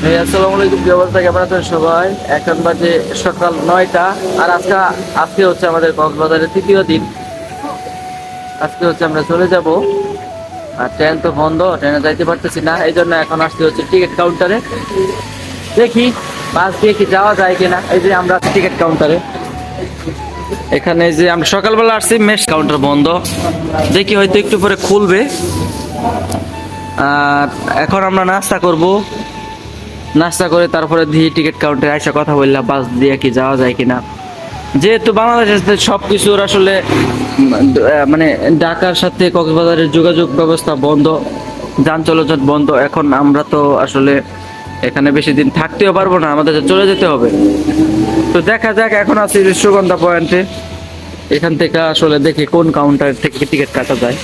আসসালামু আলাইকুম, কি অবস্থা? কেমন আছেন সবাই? এখন বাজে সকাল 9টা। আর আজকে হচ্ছে আমাদের কক্সবাজারের তৃতীয় দিন। আজকে হচ্ছে আমরা চলে যাব। আর ট্রেন তো বন্ধ, ট্রেনে যাইতে পারতেছি না, এই জন্য এখন আসতে হচ্ছে টিকিট কাউন্টারে। দেখি বাস দিয়ে কি যাওয়া যায় কিনা। এই যে আমরা টিকিট কাউন্টারে, এখানে যে আমরা সকালবেলা আসছি, মেস কাউন্টার বন্ধ। দেখি হয়তো একটু পরে খুলবে। আর এখন আমরা নাস্তা করব। নাস্তা করে তারপরে দিয়ে টিকিট কাউন্টারে এসে কথা বললাম বাস দিয়ে কি যাওয়া যায় কিনা। যেহেতু বাংলাদেশের সব কিছুর আসলে মানে ঢাকার সাথে কক্সবাজারের যোগাযোগ ব্যবস্থা বন্ধ, যান চলাচল বন্ধ। এখন আমরা তো আসলে এখানে বেশি দিন থাকতেও পারবো না, আমাদের চলে যেতে হবে। তো দেখা যাক, এখন আছি সুগন্ধা পয়েন্টে। এখান থেকে আসলে দেখি কোন কাউন্টার থেকে টিকিট কাটা যায়।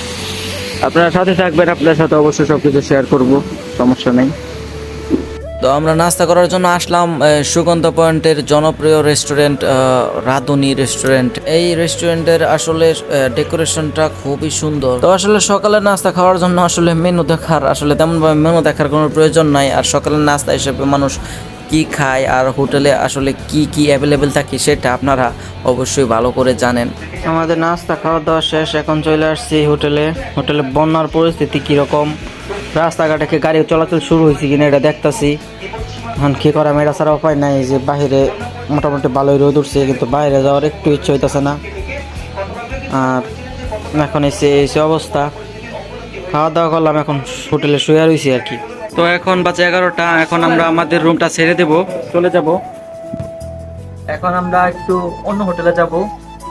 আপনারা সাথে থাকবেন, আপনার সাথে অবশ্যই সবকিছু শেয়ার করব, সমস্যা নেই। তো আমরা নাস্তা করার জন্য আসলাম সুগন্ধা পয়েন্টের জনপ্রিয় রেস্টুরেন্ট রাঁধুনি রেস্টুরেন্ট। এই রেস্টুরেন্টের আসলে ডেকোরেশনটা খুবই সুন্দর। তো আসলে সকালের নাস্তা খাওয়ার জন্য আসলে তেমনভাবে মেনু দেখার কোনো প্রয়োজন নাই। আর সকালের নাস্তা হিসেবে মানুষ কি খায় আর হোটেলে আসলে কি কি অ্যাভেলেবেল থাকে সেটা আপনারা অবশ্যই ভালো করে জানেন। আমাদের নাস্তা খাওয়া দাওয়া শেষ, এখন চলে আসছি হোটেলে। বন্যার পরিস্থিতি কীরকম, রাস্তাঘাটে কি গাড়ি চলাচল শুরু হয়েছে কিনা এটা দেখতাছি। এখন কী করা, মেয়েরা ছাড়া উপায় নাই। যে বাইরে মোটামুটি ভালোই রোদ উঠছে, কিন্তু বাইরে যাওয়ার একটু ইচ্ছে হইতেছে না। আর এখন এসে অবস্থা, খাওয়া দাওয়া করলাম, এখন হোটেলে শুয়ে রয়েছি আর কি। তো এখন বাজে 11টা, এখন আমরা আমাদের রুমটা ছেড়ে দেব, চলে যাব। এখন আমরা একটু অন্য হোটেলে যাব।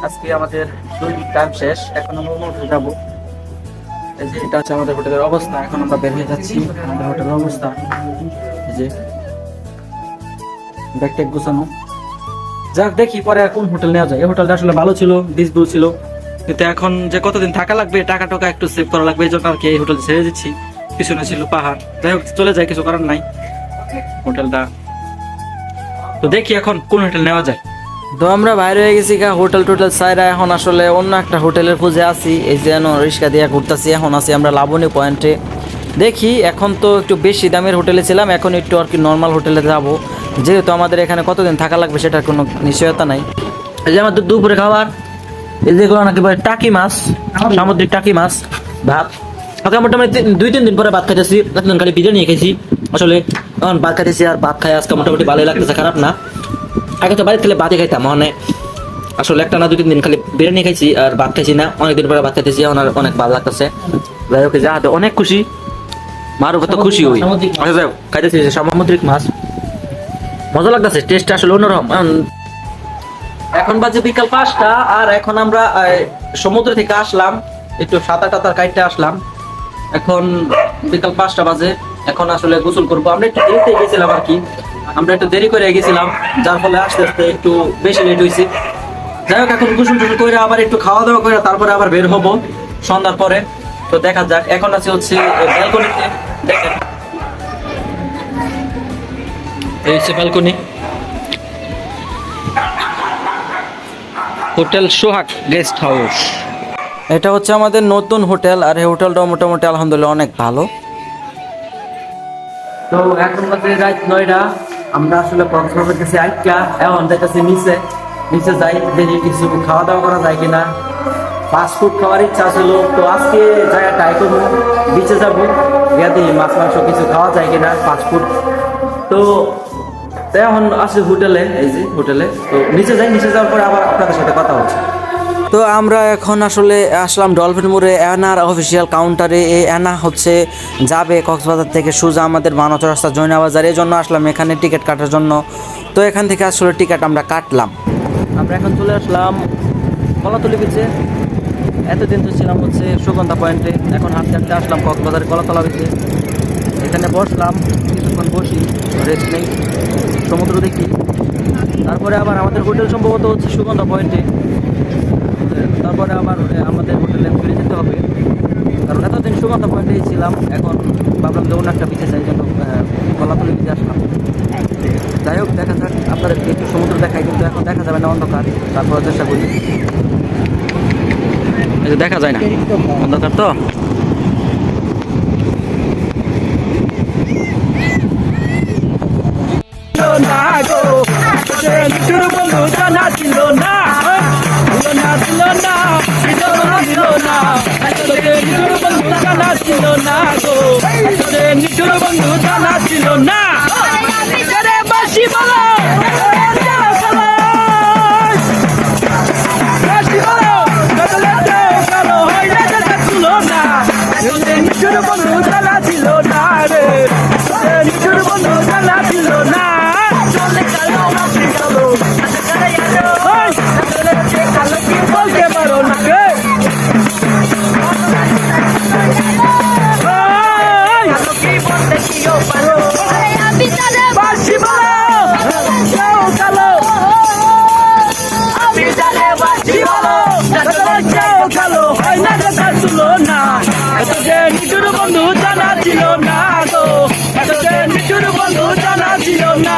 আজকে আমাদের 2 টাইম শেষ, এখন আমরা অন্য হোটেলে যাবো। এই যে এটা হচ্ছে আমাদের হোটেলের অবস্থা। এখন আমরা বের হয়ে যাচ্ছি। আমাদের হোটেলের অবস্থা এই যে ব্যাগ ট্যাগ গোছানো। যাক, দেখি পরে কোন হোটেল নেওয়া যায়। এই হোটেলটা আসলে ভালো ছিল, বিচব্লু ছিল, কিন্তু এখন যে কতদিন থাকা লাগবে, টাকা টাকা একটু সেভ করা লাগবে, এই জন্য আর কি এই হোটেল ছেড়ে দিচ্ছি। পিছনে ছিল পাহাড়, যাই হোক চলে যায়, কিছু করার নাই হোটেলটা। তো দেখি এখন কোন হোটেল নেওয়া যায়। তো আমরা বাইরে হয়ে গেছি হোটেল সাইরা, এখন আসলে অন্য একটা হোটেলের খুঁজে আছি। এই যে রিক্সা দিয়ে ঘুরতেছি, এখন আছি আমরা লাবণী পয়েন্টে। দেখি, এখন তো একটু বেশি দামের হোটেলে ছিলাম, এখন একটু আর কি নর্মাল হোটেলে যাব। যেহেতু আমাদের এখানে কতদিন থাকা লাগবে সেটার কোনো নিশ্চয়তা নাই। এই যে আমাদের দুপুরে খাবার, এই যেগুলো নাকি বলে টাকি মাছ, সামুদ্রিক টাকি মাছ, ভাত। ওকে, মোটামুটি 2-3 দিন পরে ভাত খাইতেছি। একদিন খালি বিরিয়ানি খেয়েছি, আসলে এখন ভাত খাইতেছি। আর ভাত খাই আজকে মোটামুটি ভালোই লাগতেছে, খারাপ না। আগে তো বাড়িতে খেলে ভাতই খাইতাম, মানে আসলে একটা না 2-3 দিন খালি বিরিয়ানি খাইছি আর ভাত খাইছি না। অনেকদিন পরে ভাত খাইতেছি, এখন আর অনেক ভালো লাগতেছে। যাই হোক, যা অনেক খুশি, মারও কত খুশি হই। আচ্ছা যাই হোক, খাইতেছি সামুদ্রিক মাছ, মজা লাগতেছে, টেস্ট আসলে অন্যরকম। এখন বাজে বিকাল 5টা, আর এখন আমরা সমুদ্র থেকে আসলাম, একটু সাঁতার কাটতে আসলাম। এখন বিকাল 5টা বাজে, এখন আসলে গোসল করবো। আমরা একটু দেরিতে গেছিলাম আর কি, আমরা একটু দেরি করে গেছিলাম, যার ফলে আস্তে আস্তে একটু বেশি লেট হয়েছে। যাই হোক, এখন গোসল টোসল করে আবার একটু খাওয়া দাওয়া করে তারপরে আবার বের হবো সন্ধ্যার পরে। তো দেখা যাক, এখন আছে হচ্ছে ব্যালকনিতে। দেখেন, এই হচ্ছে ব্যালকনি, হোটেল সোহাগ গেস্ট হাউস। এটা হচ্ছে আমাদের নতুন হোটেল, আর এই হোটেলটাও মোটামুটি আলহামদুলিল্লাহ অনেক ভালো। তো এখন বাজে রাত 9টা, আমরা আসলে কক্সবাজার গেছি আইকা, এখন দেখতেছি নিচে যাই, দেখি কিছু খাওয়া দাওয়া করা যায় কিনা। ফাস্ট ফুড খাওয়ার ইচ্ছা ছিল, তো আজকে জায়গা ট্রাই করবো, বিচে যাবো, ইয়াতে মাছ মাংস কিছু খাওয়া যায় কিনা ফাস্ট ফুড। তো এখন আসলে হোটেলে, এই যে হোটেলে, তো নিচে যাওয়ার পরে আবার আপনাদের সাথে কথা হচ্ছে। তো আমরা এখন আসলে আসলাম ডলফিন মোড়ে, অ্যানার অফিসিয়াল কাউন্টারে। এই অ্যানা হচ্ছে যাবে কক্সবাজার থেকে সোজা আমাদের বানচর রাস্তা জয়নাবাজার, এই জন্য আসলাম এখানে টিকিট কাটার জন্য। তো এখান থেকে আসলে টিকিট আমরা কাটলাম। আমরা এখন চলে আসলাম কলাতলি বিচে। এতদিন তো ছিলাম হচ্ছে সুগন্ধা পয়েন্টে, এখন হাঁটতে হাঁটতে আসলাম কক্সবাজারের কলাতলা বিচে। এখানে বসলাম, কিছুক্ষণ বসি, রেস্ট নেই, সমুদ্র দেখি, তারপরে আবার আমাদের হোটেল সম্ভবত হচ্ছে সুগন্ধা পয়েন্টে। তারপরে আবার আমাদের হোটেলে ফিরে যেতে হবে, কারণ এতদিন সুগন্ধা পয়েন্টেই ছিলাম। এখন ভাবলাম যে অন্য একটা বিচে চাই, জন্য কলাতলি বিচে আসলাম। যাই হোক, দেখা যাক, আপনাদেরকে একটু সমুদ্র দেখাই, কিন্তু এখন দেখা যাবে না, অন্ধকার। তারপরে চেষ্টা করি, দেখা যায় না, অন্ধকার তো। না গো যে নিঠুর বন্ধু জানা ছিল না দিল না দিল না যে নিঠুর বন্ধু জানা ছিল না গো যে নিঠুর বন্ধু জানা ছিল না রে বাসি বলো বাসি বলো কালো হয় না ছিল না নিঠুর বন্ধু জানা ছিল না রে নিঠুর বন্ধু জানা ছিল না চলে কালো বাসি কালো কালো কি বলতে পারো না রে কালো কি বলতে কিও পারো বাসি বলো কালো আমি জানে বাসি বলো কালো হয় না দেখা ছিল না এত যে নিঠুর বন্ধু জানা ছিল না গো এত যে নিঠুর বন্ধু জানা ছিল না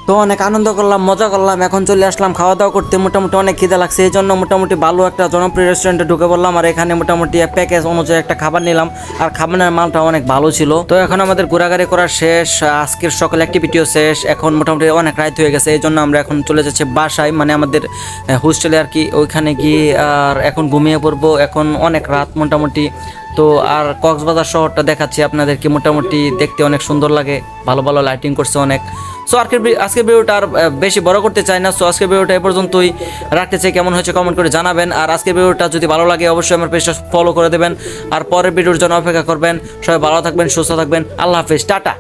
তো অনেক আনন্দ করলাম, মজা করলাম। এখন চলে আসলাম খাওয়া দাওয়া করতে। মোটামুটি অনেক খিদে লাগছে, এই জন্য মোটামুটি ভালো একটা জনপ্রিয় রেস্টুরেন্টে ঢুকে পড়লাম। আর এখানে মোটামুটি প্যাকেজ অনুযায়ী একটা খাবার নিলাম, আর খাবারের মালটা অনেক ভালো ছিল। তো এখন আমাদের ঘোরাঘুরি করা শেষ, আজকের সকল অ্যাক্টিভিটিও শেষ। এখন মোটামুটি অনেক রাত হয়ে গেছে, এই জন্য আমরা এখন চলে যাচ্ছি বাসায়, মানে আমাদের হোস্টেলে আর কি। ওইখানে গিয়ে আর এখন ঘুমিয়ে পড়বো। এখন অনেক রাত মোটামুটি। তো আর কক্সবাজার শহরটা দেখাচ্ছি আপনাদেরকে, মোটামুটি দেখতে অনেক সুন্দর লাগে, ভালো ভালো লাইটিং করছে অনেক। সো আজকের ভিডিওটা আর বেশি বড় করতে চাই না। সো আজকের ভিডিওটা এ পর্যন্তই রাখতে চাই। কেমন হয়েছে কমেন্ট করে জানাবেন। আর আজকের ভিডিওটা যদি ভালো লাগে অবশ্যই আমার পেজটা ফলো করে দেবেন, আর পরের ভিডিওর জন্য অপেক্ষা করবেন। সবাই ভালো থাকবেন, সুস্থ থাকবেন। আল্লাহ হাফেজ, টাটা।